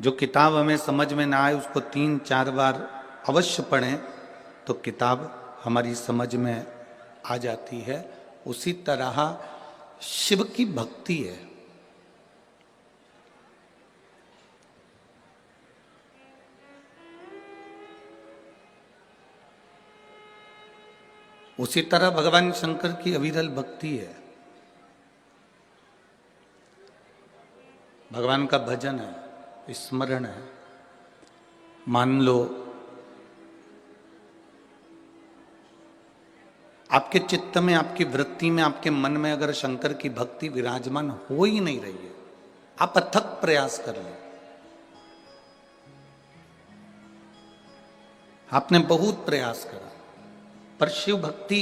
जो किताब हमें समझ में ना आए उसको 3-4 बार अवश्य पढ़ें तो किताब हमारी समझ में आ जाती है। उसी तरह शिव की भक्ति है। उसी तरह भगवान शंकर की अविरल भक्ति है। भगवान का भजन है, स्मरण है। मान लो आपके चित्त में, आपकी वृत्ति में, आपके मन में अगर शंकर की भक्ति विराजमान हो ही नहीं रही है, आप अथक प्रयास कर लें। आपने बहुत प्रयास करा पर शिव भक्ति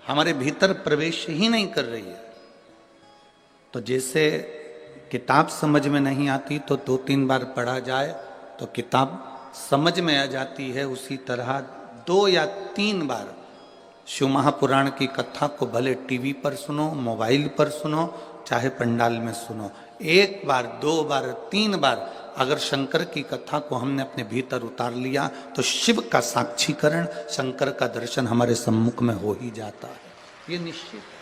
हमारे भीतर प्रवेश ही नहीं कर रही है। तो जैसे किताब समझ में नहीं आती तो 2-3 बार पढ़ा जाए तो किताब समझ में आ जाती है, उसी तरह 2 या 3 बार शिव महापुराण की कथा को भले टीवी पर सुनो, मोबाइल पर सुनो, चाहे पंडाल में सुनो, 1 बार, 2 बार, 3 बार अगर शंकर की कथा को हमने अपने भीतर उतार लिया तो शिव का साक्षीकरण, शंकर का दर्शन हमारे सम्मुख में हो ही जाता है, ये निश्चित है।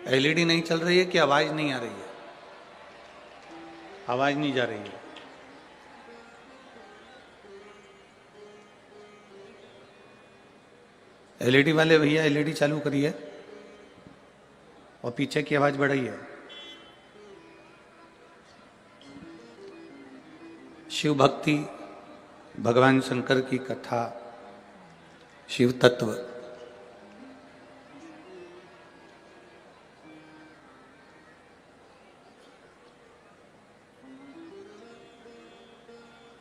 एलईडी नहीं चल रही है कि आवाज नहीं आ रही है? आवाज नहीं जा रही है। एलईडी वाले भैया एलईडी चालू करिए और पीछे की आवाज बढ़ाइए। शिव भक्ति, भगवान शंकर की कथा, शिव तत्व,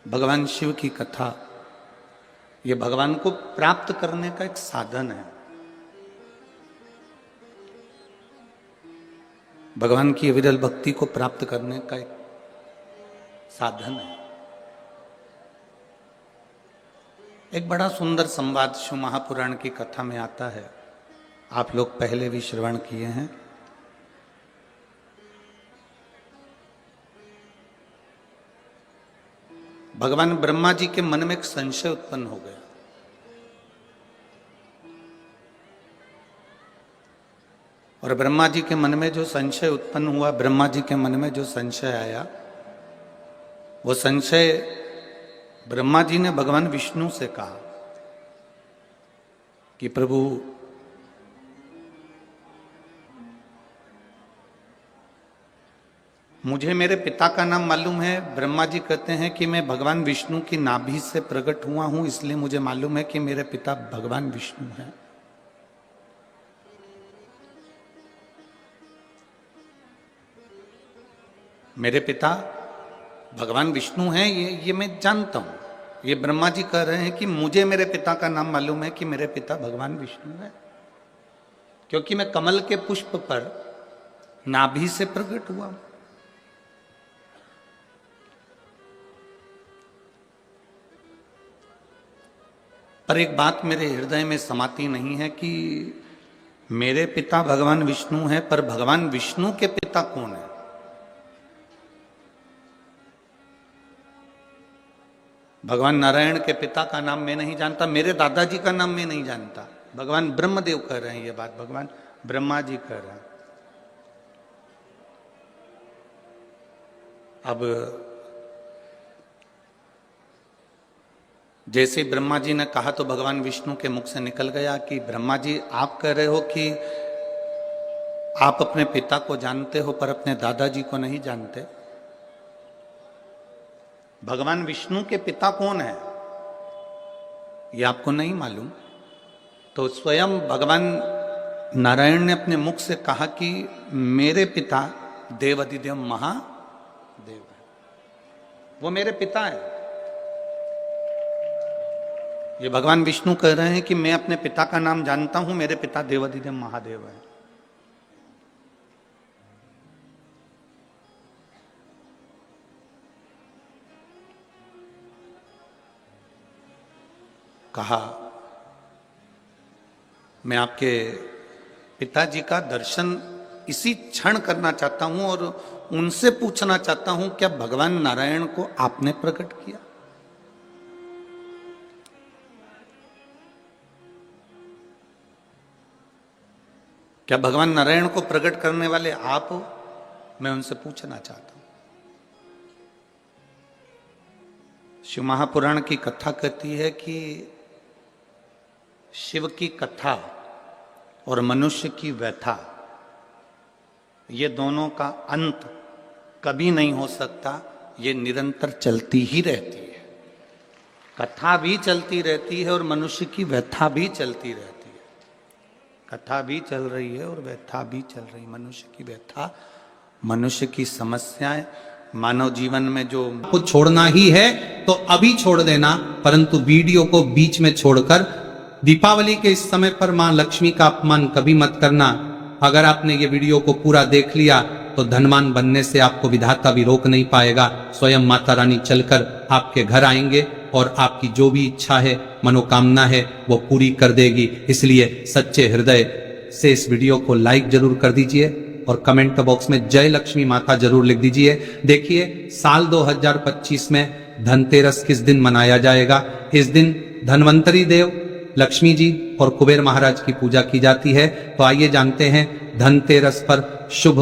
भगवान शिव की कथा, ये भगवान को प्राप्त करने का एक साधन है। भगवान की अविरल भक्ति को प्राप्त करने का एक साधन है। एक बड़ा सुंदर संवाद शिव महापुराण की कथा में आता है, आप लोग पहले भी श्रवण किए हैं। भगवान ब्रह्मा जी के मन में एक संशय उत्पन्न हो गया। और ब्रह्मा जी के मन में जो संशय उत्पन्न हुआ, ब्रह्मा जी के मन में जो संशय आया, वो संशय ब्रह्मा जी ने भगवान विष्णु से कहा कि प्रभु, मुझे मेरे पिता का नाम मालूम है। ब्रह्मा जी कहते हैं कि मैं भगवान विष्णु की नाभि से प्रकट हुआ हूं, इसलिए मुझे मालूम है कि मेरे पिता भगवान विष्णु हैं। मेरे पिता भगवान विष्णु हैं, ये मैं जानता हूं। ये ब्रह्मा जी कह रहे हैं कि मुझे मेरे पिता का नाम मालूम है कि मेरे पिता भगवान विष्णु हैं, क्योंकि मैं कमल के पुष्प पर नाभि से प्रकट हुआ। पर एक बात मेरे हृदय में समाती नहीं है कि मेरे पिता भगवान विष्णु हैं, पर भगवान विष्णु के पिता कौन है? भगवान नारायण के पिता का नाम मैं नहीं जानता, मेरे दादाजी का नाम मैं नहीं जानता। भगवान ब्रह्मदेव कह रहे हैं ये बात, भगवान ब्रह्मा जी कह रहे हैं। अब जैसे ब्रह्मा जी ने कहा तो भगवान विष्णु के मुख से निकल गया कि ब्रह्मा जी, आप कह रहे हो कि आप अपने पिता को जानते हो पर अपने दादाजी को नहीं जानते। भगवान विष्णु के पिता कौन है ये आपको नहीं मालूम। तो स्वयं भगवान नारायण ने अपने मुख से कहा कि मेरे पिता देवाधिदेव महादेव है, वो मेरे पिता है। ये भगवान विष्णु कह रहे हैं कि मैं अपने पिता का नाम जानता हूं, मेरे पिता देवाधिदेव महादेव है। कहा, मैं आपके पिताजी का दर्शन इसी क्षण करना चाहता हूं और उनसे पूछना चाहता हूं, क्या भगवान नारायण को आपने प्रकट किया? क्या भगवान नारायण को प्रकट करने वाले आप हो? मैं उनसे पूछना चाहता हूं। शिव महापुराण की कथा कहती है कि शिव की कथा और मनुष्य की व्यथा, ये दोनों का अंत कभी नहीं हो सकता, ये निरंतर चलती ही रहती है। कथा भी चलती रहती है और मनुष्य की व्यथा भी चलती रहती है। कथा भी चल रही है और व्यथा भी चल रही। मनुष्य की व्यथा, मनुष्य की समस्याएं, मानव जीवन में जो को छोड़ना ही है तो अभी छोड़ देना, परंतु वीडियो को बीच में छोड़कर दीपावली के इस समय पर मां लक्ष्मी का अपमान कभी मत करना। अगर आपने ये वीडियो को पूरा देख लिया तो धनवान बनने से आपको विधाता भी रोक नहीं पाएगा। स्वयं माता रानी चलकर आपके घर आएंगे और आपकी जो भी इच्छा है, मनोकामना है, वो पूरी कर देगी। इसलिए सच्चे हृदय से इस वीडियो को लाइक जरूर कर दीजिए और कमेंट बॉक्स में जय लक्ष्मी माता जरूर लिख दीजिए। देखिए, साल 2025 में धनतेरस किस दिन मनाया जाएगा। इस दिन धनवंतरी देव, लक्ष्मी जी और कुबेर महाराज की पूजा की जाती है। तो आइए जानते हैं, धनतेरस पर शुभ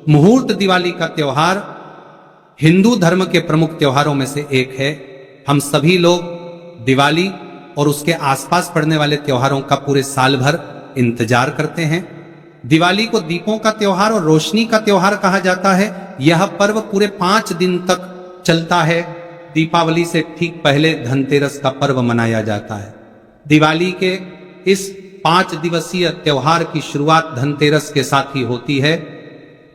मुहूर्त दिवाली का त्योहार हिंदू धर्म के प्रमुख त्योहारों में से एक है। हम सभी लोग दिवाली और उसके आसपास पड़ने वाले त्योहारों का पूरे साल भर इंतजार करते हैं। दिवाली को दीपों का त्योहार और रोशनी का त्योहार कहा जाता है। यह पर्व पूरे 5 दिन तक चलता है। दीपावली से ठीक पहले धनतेरस का पर्व मनाया जाता है। दिवाली के इस 5 दिवसीय त्योहार की शुरुआत धनतेरस के साथ ही होती है।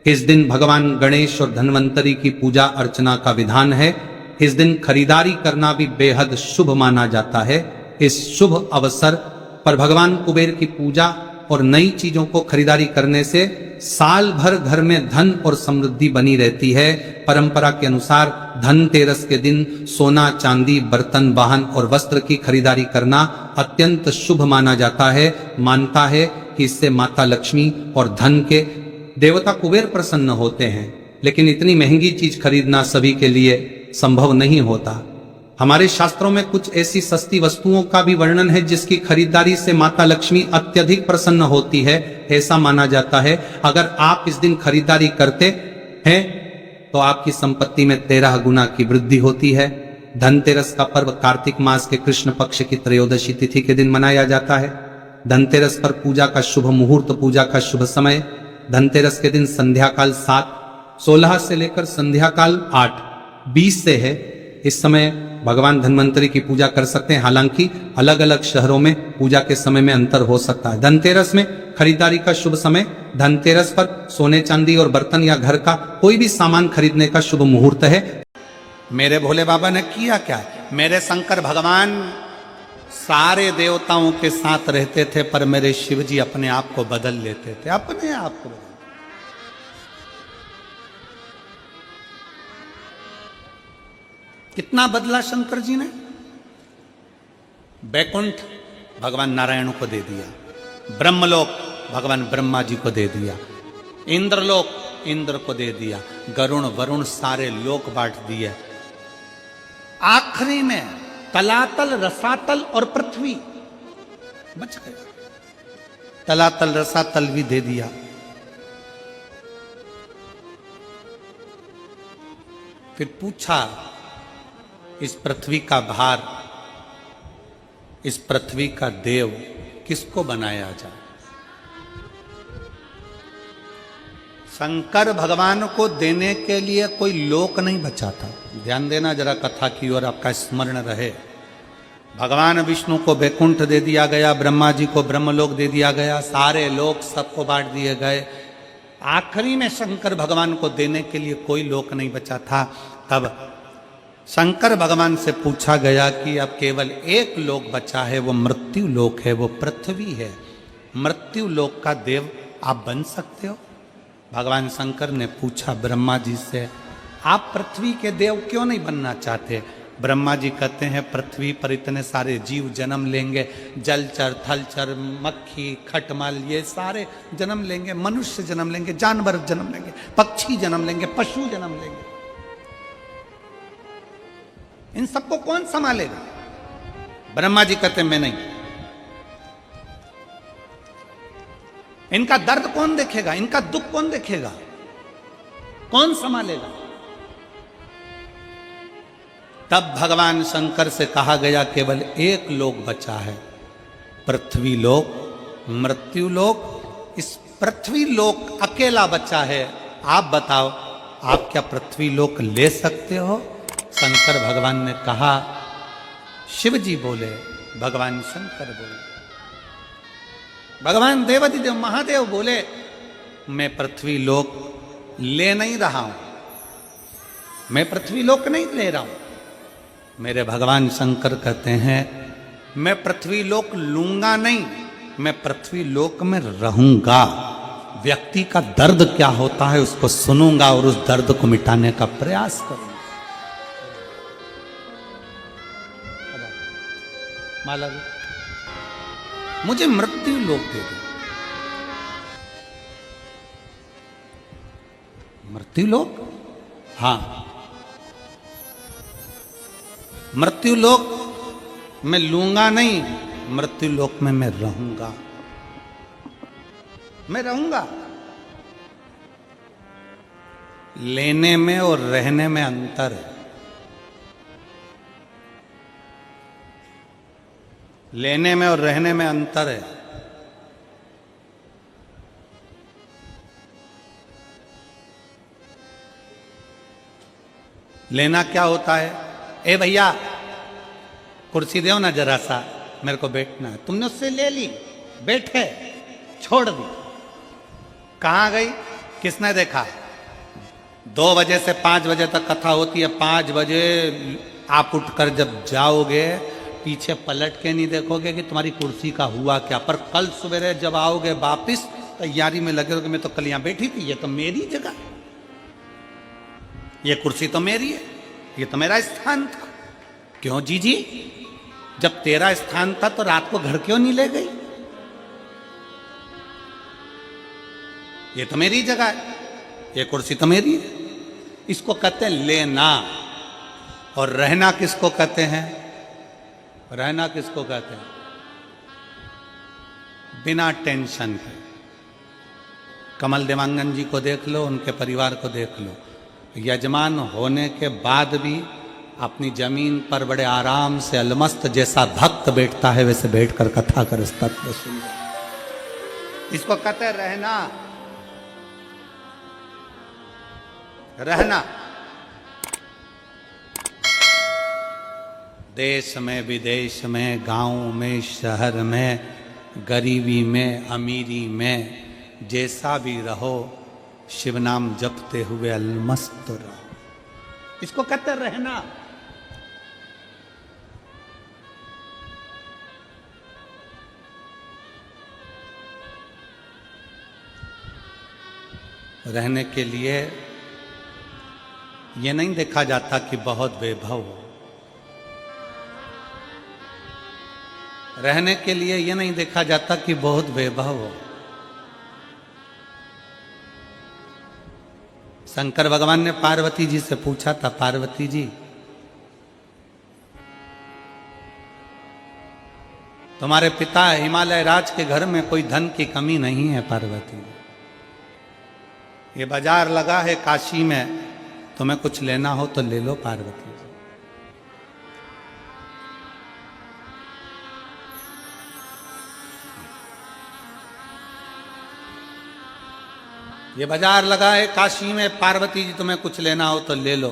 इस दिन भगवान गणेश और धन्वंतरी की पूजा अर्चना का विधान है। इस दिन खरीदारी करना भी बेहद शुभ माना जाता है। इस शुभ अवसर पर भगवान कुबेर की पूजा और नई चीजों को खरीदारी करने से साल भर घर में धन और समृद्धि बनी रहती है। परंपरा के अनुसार धनतेरस के दिन सोना, चांदी, बर्तन, वाहन और वस्त्र की खरीदारी करना अत्यंत शुभ माना जाता है। मानता है कि इससे माता लक्ष्मी और धन के देवता कुबेर प्रसन्न होते हैं। लेकिन इतनी महंगी चीज खरीदना सभी के लिए संभव नहीं होता। हमारे शास्त्रों में कुछ ऐसी सस्ती वस्तुओं का भी वर्णन है जिसकी खरीदारी से माता लक्ष्मी अत्यधिक प्रसन्न होती है। ऐसा माना जाता है, अगर आप इस दिन खरीदारी करते हैं तो आपकी संपत्ति में 13 गुना की वृद्धि होती है। धनतेरस का पर्व कार्तिक मास के कृष्ण पक्ष की त्रयोदशी तिथि के दिन मनाया जाता है। धनतेरस पर पूजा का शुभ मुहूर्त, पूजा का शुभ समय धनतेरस के दिन संध्या काल 7:16 से लेकर संध्या काल 8:20 से है। इस समय भगवान धन्वंतरी की पूजा कर सकते हैं। हालांकि अलग अलग शहरों में पूजा के समय में अंतर हो सकता है। धनतेरस में खरीदारी का शुभ समय, धनतेरस पर सोने चांदी और बर्तन या घर का कोई भी सामान खरीदने का शुभ मुहूर्त है। मेरे भोले बाबा ने किया क्या? मेरे शंकर भगवान सारे देवताओं के साथ रहते थे, पर मेरे शिव जी अपने आप को बदल लेते थे। अपने आप को कितना बदला शंकर जी ने? बैकुंठ भगवान नारायण को दे दिया, ब्रह्मलोक भगवान ब्रह्मा जी को दे दिया, इंद्रलोक इंद्र को दे दिया, गरुण वरुण सारे लोक बांट दिए। आखिरी में तलातल, रसातल और पृथ्वी बच गए। तलातल रसातल भी दे दिया। फिर पूछा, इस पृथ्वी का भार, इस पृथ्वी का देव किसको बनाया जाए? शंकर भगवान को देने के लिए कोई लोक नहीं बचा था। ध्यान देना जरा कथा की ओर, आपका स्मरण रहे। भगवान विष्णु को वैकुंठ दे दिया गया, ब्रह्मा जी को ब्रह्मलोक दे दिया गया, सारे लोक सबको बांट दिए गए। आखिरी में शंकर भगवान को देने के लिए कोई लोक नहीं बचा था। तब शंकर भगवान से पूछा गया कि अब केवल एक लोक बचा है, वो मृत्यु लोक है, वो पृथ्वी है। मृत्यु लोक का देव आप बन सकते हो? भगवान शंकर ने पूछा ब्रह्मा जी से, आप पृथ्वी के देव क्यों नहीं बनना चाहते? ब्रह्मा जी कहते हैं पृथ्वी पर इतने सारे जीव जन्म लेंगे, जलचर थलचर मक्खी खटमल ये सारे जन्म लेंगे, मनुष्य जन्म लेंगे, जानवर जन्म लेंगे, पक्षी जन्म लेंगे, पशु जन्म लेंगे, इन सबको कौन संभालेगा? ब्रह्मा जी कहते हैं मैं नहीं। इनका दर्द कौन देखेगा? इनका दुख कौन देखेगा? कौन संभालेगा? तब भगवान शंकर से कहा गया केवल एक लोक बचा है, पृथ्वी लोक, मृत्यु लोक। इस पृथ्वी लोक अकेला बचा है। आप बताओ, आप क्या पृथ्वी लोक ले सकते हो? शंकर भगवान ने कहा, शिव जी बोले, भगवान शंकर बोले, भगवान देवाधिदेव महादेव बोले, मैं पृथ्वी लोक ले नहीं रहा हूं, मैं पृथ्वी लोक नहीं ले रहा हूं। मेरे भगवान शंकर कहते हैं मैं पृथ्वी लोक लूंगा नहीं, मैं पृथ्वी लोक में रहूंगा। व्यक्ति का दर्द क्या होता है उसको सुनूंगा और उस दर्द को मिटाने का प्रयास करूंगा। माला जी, मुझे मृत्यु लोक दे दो। मृत्यु लोक? हां, मृत्यु लोक मैं लूंगा नहीं, मृत्यु लोक में मैं रहूंगा, मैं रहूंगा। लेने में और रहने में अंतर है। लेने में और रहने में अंतर है। लेना क्या होता है? ए भैया कुर्सी दो ना जरा सा, मेरे को बैठना है। तुमने उससे ले ली, बैठे, छोड़ दी, कहां गई? किसने देखा? 2 बजे से 5 बजे तक कथा होती है। 5 बजे आप उठकर जब जाओगे, पीछे पलट के नहीं देखोगे कि तुम्हारी कुर्सी का हुआ क्या। पर कल सवेरे जब आओगे वापिस, तैयारी में लगे रहोगे, मैं तो कल यहां बैठी थी, ये तो मेरी जगह, ये कुर्सी तो मेरी है, ये तो मेरा स्थान था। क्यों जीजी? जब तेरा स्थान था तो रात को घर क्यों नहीं ले गई? ये तो मेरी जगह है, ये कुर्सी तो मेरी है। इसको कहते हैं लेना। और रहना किसको कहते हैं? रहना किसको कहते हैं? बिना टेंशन के। कमल देवांगन जी को देख लो, उनके परिवार को देख लो, यजमान होने के बाद भी अपनी जमीन पर बड़े आराम से अलमस्त जैसा भक्त बैठता है, वैसे बैठकर कथा कर तत्व सुन। इसको कहते हैं रहना। रहना देश में, विदेश में, गांव में, शहर में, गरीबी में, अमीरी में, जैसा भी रहो, शिव नाम जपते हुए अलमस्त रहो। इसको कहते रहना। रहने के लिए यह नहीं देखा जाता कि बहुत वैभव हो। रहने के लिए यह नहीं देखा जाता कि बहुत वैभव हो। शंकर भगवान ने पार्वती जी से पूछा था, पार्वती जी तुम्हारे पिता हिमालय राज के घर में कोई धन की कमी नहीं है। पार्वती जी, ये बाजार लगा है काशी में, तुम्हें कुछ लेना हो तो ले लो। पार्वती जी, ये बाजार लगा है काशी में, पार्वती जी तुम्हें कुछ लेना हो तो ले लो।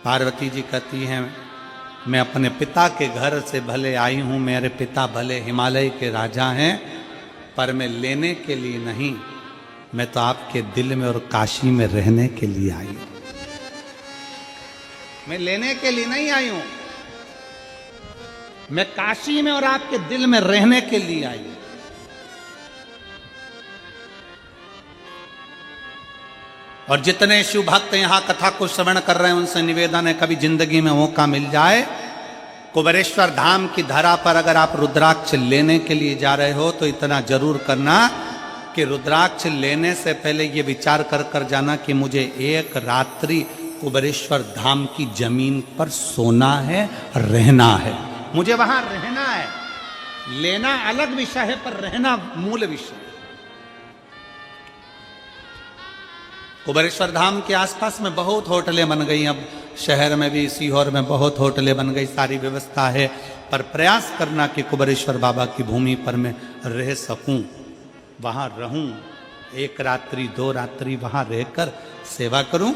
पार्वती जी कहती हैं, मैं अपने पिता के घर से भले आई हूं, मेरे पिता भले हिमालय के राजा हैं, पर मैं लेने के लिए नहीं, मैं तो आपके दिल में और काशी में रहने के लिए आई हूं। मैं लेने के लिए नहीं आई हूं, मैं काशी में और आपके दिल में रहने के लिए आई हूं। और जितने शिव भक्त यहाँ कथा को श्रवण कर रहे हैं उनसे निवेदन है, कभी जिंदगी में मौका मिल जाए, कुबेरेश्वर धाम की धरा पर अगर आप रुद्राक्ष लेने के लिए जा रहे हो तो इतना जरूर करना कि रुद्राक्ष लेने से पहले ये विचार कर कर जाना कि मुझे एक रात्रि कुबेरेश्वर धाम की जमीन पर सोना है, रहना है, मुझे वहां रहना है। लेना अलग विषय है पर रहना मूल विषय। कुबेरेश्वर धाम के आसपास में बहुत होटलें बन गई, अब शहर में भी सीहोर में बहुत होटलें बन गई, सारी व्यवस्था है, पर प्रयास करना कि कुबेरेश्वर बाबा की भूमि पर मैं रह सकूं, वहां रहूं, एक रात्रि 2 रात्रि वहां रहकर सेवा करूं,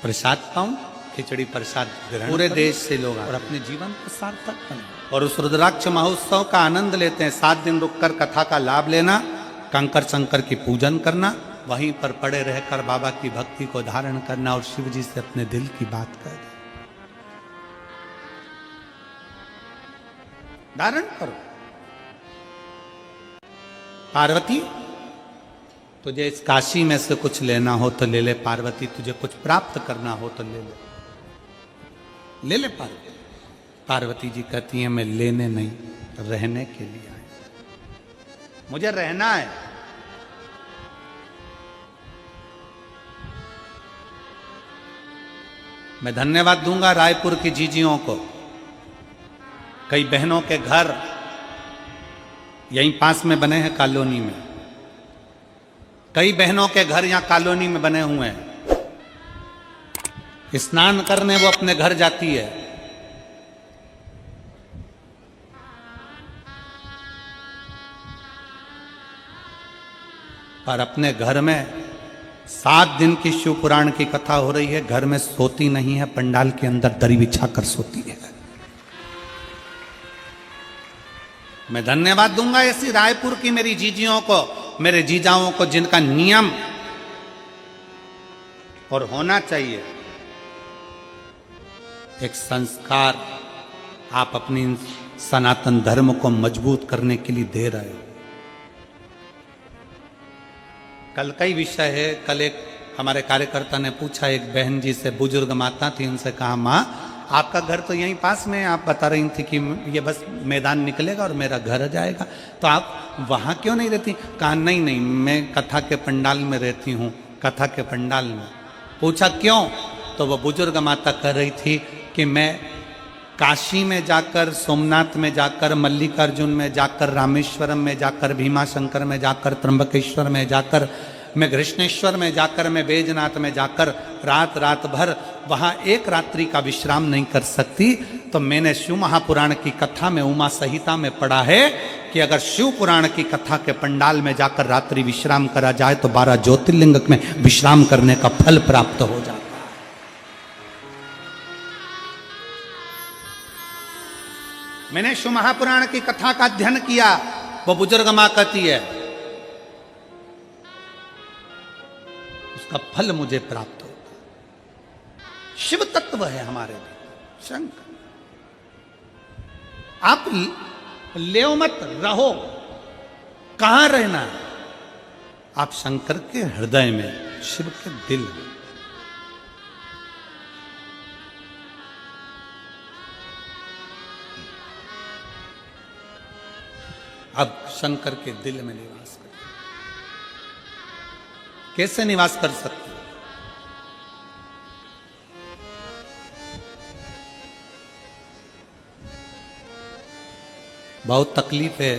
प्रसाद पाऊं, खिचड़ी प्रसाद ग्रहण, पूरे देश से लोग और अपने जीवन को सार्थक बनाएं और उस रुद्राक्ष महोत्सव का आनंद लेते हैं। 7 दिन रुककर कथा का लाभ लेना, कंकर शंकर की पूजन करना, वहीं पर पड़े रहकर बाबा की भक्ति को धारण करना और शिव जी से अपने दिल की बात कर धारण करो। पार्वती तुझे इस काशी में से कुछ लेना हो तो ले ले, पार्वती तुझे कुछ प्राप्त करना हो तो ले ले, ले ले पार्वती। पार्वती जी कहती हैं मैं लेने नहीं, रहने के लिए आई, मुझे रहना है। मैं धन्यवाद दूंगा रायपुर की जीजियों को, कई बहनों के घर यहीं पास में बने हैं कॉलोनी में, कई बहनों के घर यहां कॉलोनी में बने हुए हैं। स्नान करने वो अपने घर जाती है, पर अपने घर में 7 दिन की शिव पुराण की कथा हो रही है, घर में सोती नहीं है, पंडाल के अंदर दरी बिछा कर सोती है। मैं धन्यवाद दूंगा ऐसी रायपुर की मेरी जीजियों को, मेरे जीजाओं को, जिनका नियम और होना चाहिए एक संस्कार आप अपनी सनातन धर्म को मजबूत करने के लिए दे रहे हो। कल का ही विषय है, कल एक हमारे कार्यकर्ता ने पूछा, एक बहन जी से, बुजुर्ग माता थी, उनसे कहा माँ आपका घर तो यहीं पास में है, आप बता रही थी कि ये बस मैदान निकलेगा और मेरा घर आ जाएगा, तो आप वहाँ क्यों नहीं रहती? कहा नहीं नहीं मैं कथा के पंडाल में रहती हूँ, कथा के पंडाल में। पूछा क्यों? तो वो बुजुर्ग माता कह रही थी कि मैं काशी में जाकर, सोमनाथ में जाकर, मल्लिकार्जुन में जाकर, रामेश्वरम में जाकर, भीमाशंकर में जाकर, त्र्यंबकेश्वर में जाकर, मैं कृष्णेश्वर में जाकर, मैं बैजनाथ में जाकर रात भर वहाँ एक रात्रि का विश्राम नहीं कर सकती। तो मैंने शिव महापुराण की कथा में, उमा संहिता में पढ़ा है कि अगर शिव पुराण की कथा के पंडाल में जाकर रात्रि विश्राम करा जाए तो 12 ज्योतिर्लिंग में विश्राम करने का फल प्राप्त हो जाता है। मैंने शिव महापुराण की कथा का अध्ययन किया, वो बुजुर्ग मां कहती है उसका फल मुझे प्राप्त होता। शिव तत्व है हमारे लिए शंकर। आप ले मत रहो, कहां रहना है? आप शंकर के हृदय में, शिव के दिल में। अब शंकर के दिल में निवास कर, कैसे निवास कर सकते? बहुत तकलीफ है,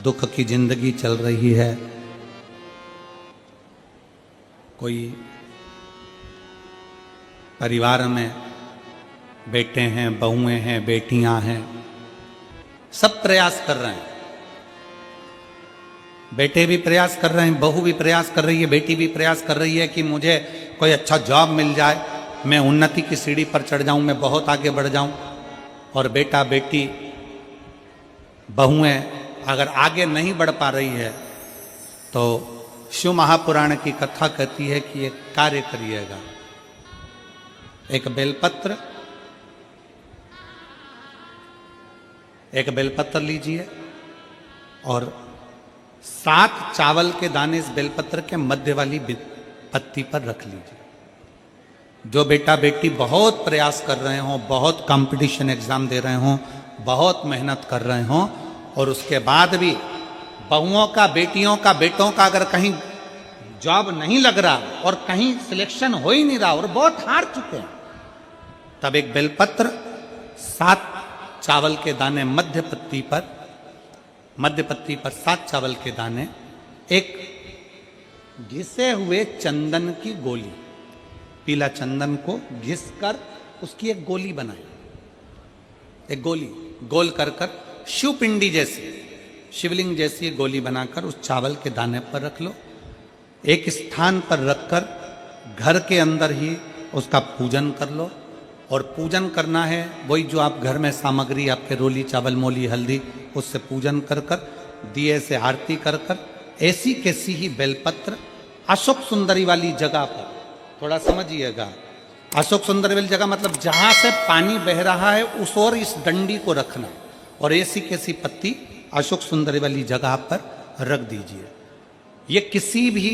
दुख की जिंदगी चल रही है, कोई परिवार में बेटे हैं, बहुएं हैं, बेटियां हैं, सब प्रयास कर रहे हैं। बेटे भी प्रयास कर रहे हैं, बहू भी प्रयास कर रही है, बेटी भी प्रयास कर रही है कि मुझे कोई अच्छा जॉब मिल जाए, मैं उन्नति की सीढ़ी पर चढ़ जाऊं, मैं बहुत आगे बढ़ जाऊं। और बेटा बेटी बहुएं अगर आगे नहीं बढ़ पा रही है तो शिव महापुराण की कथा कहती है कि एक कार्य करिएगा, एक बेलपत्र लीजिए और 7 चावल के दाने इस बेलपत्र के मध्य वाली पत्ती पर रख लीजिए। जो बेटा बेटी बहुत प्रयास कर रहे हों, बहुत कंपटीशन एग्जाम दे रहे हों, बहुत मेहनत कर रहे हों, और उसके बाद भी बहुओं का, बेटियों का, बेटों का अगर कहीं जॉब नहीं लग रहा और कहीं सिलेक्शन हो ही नहीं रहा और बहुत हार चुके हैं, तब एक बेलपत्र 7 चावल के दाने मध्य पत्ती पर 7 चावल के दाने, एक घिसे हुए चंदन की गोली, पीला चंदन को घिस कर उसकी एक गोली बनाए, एक गोली गोल कर शिवपिंडी जैसी, शिवलिंग जैसी गोली बनाकर उस चावल के दाने पर रख लो। एक स्थान पर रखकर घर के अंदर ही उसका पूजन कर लो। और पूजन करना है वही जो आप घर में सामग्री आपके रोली, चावल, मोली, हल्दी, उससे पूजन कर दिए से आरती कर ऐसी कैसी ही बेलपत्र अशोक सुंदरी वाली जगह पर, थोड़ा समझिएगा, अशोक सुंदरी वाली जगह मतलब जहां से पानी बह रहा है उस ओर इस डंडी को रखना, और ऐसी कैसी पत्ती अशोक सुंदरी वाली जगह पर रख दीजिए। ये किसी भी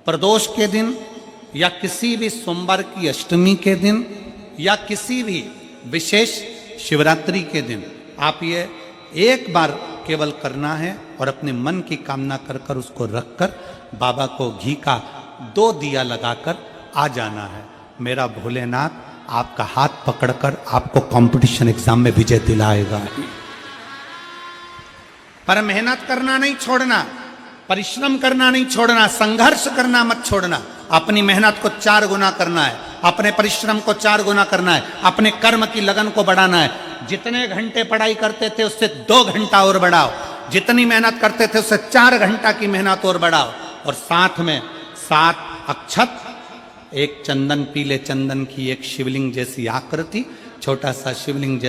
प्रदोष के दिन या किसी भी सोमवार की अष्टमी के दिन या किसी भी विशेष शिवरात्रि के दिन आप ये एक बार केवल करना है और अपने मन की कामना कर उसको रखकर बाबा को घी का 2 दिया लगाकर आ जाना है। मेरा भोलेनाथ आपका हाथ पकड़कर आपको कंपटीशन एग्जाम में विजय दिलाएगा। पर मेहनत करना नहीं छोड़ना, परिश्रम करना नहीं छोड़ना, संघर्ष करना मत छोड़ना। अपनी मेहनत को 4 गुना करना है, अपने परिश्रम को 4 गुना करना है, अपने कर्म की लगन को बढ़ाना है। जितने घंटे पढ़ाई करते थे उससे 2 घंटा और बढ़ाओ, जितनी मेहनत करते थे उससे 4 घंटा की मेहनत और बढ़ाओ। और साथ में 7 अक्षत, एक चंदन, पीले चंदन की एक शिवलिंग जैसी आकृति, छोटा सा शिवलिंग जैसा